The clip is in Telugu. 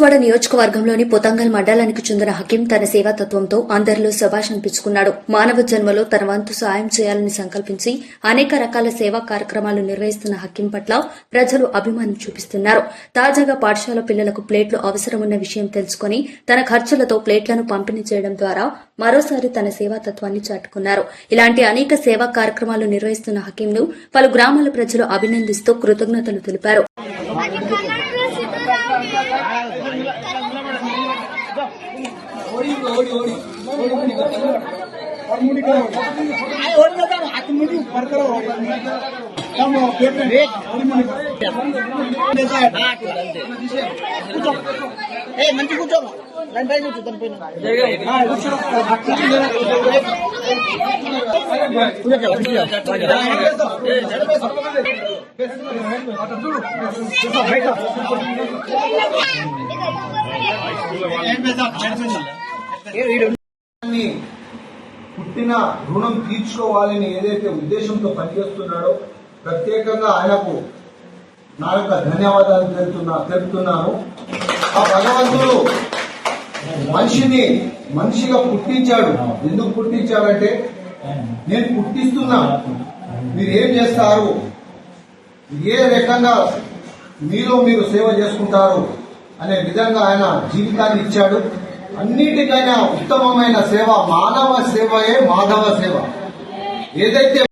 బాన్సువాడ నియోజకవర్గంలోని పొతంగల్ మండలానికి చెందిన హకీం తన సేవాతత్వంతో అందరిలో శభాష్ అనిపించుకున్నాడు. మానవ జన్మలో తన వంతు సాయం చేయాలని సంకల్పించి అనేక రకాల సేవా కార్యక్రమాలు నిర్వహిస్తున్న హకీం పట్ల ప్రజలు అభిమానం చూపిస్తున్నారు. తాజాగా పాఠశాల పిల్లలకు ప్లేట్లు అవసరమున్న విషయం తెలుసుకుని తన ఖర్చులతో ప్లేట్లను పంపిణీ చేయడం ద్వారా మరోసారి తన సేవాతత్వాన్ని చాటుకున్నారు. ఇలాంటి అనేక సేవా కార్యక్రమాలు నిర్వహిస్తున్న హకీంను పలు గ్రామాల ప్రజలు అభినందిస్తూ కృతజ్ఞతలు తెలిపారు. మంచి కూర్చో దాని పైన కూర్చో దాని పైన పుట్టిన రుణం తీర్చుకోవాలని ఏదైతే ఉద్దేశంతో పనిచేస్తున్నాడో ప్రత్యేకంగా ఆయనకు నా యొక్క ధన్యవాదాలు తెలుపుతున్నాను. ఆ భగవంతుడు మనిషిగా పుట్టించాడు. ఎందుకు పుట్టించాడంటే నేను పుట్టిస్తున్నా, మీరు ఏం చేస్తారు, ఏ రకంగా మీరు సేవ చేసుకుంటారు అనే విధంగా ఆయన జీవితాన్ని ఇచ్చాడు. అన్నిటికైనా ఉత్తమమైన సేవ మానవ సేవయే మాధవ సేవ. ఏదైతే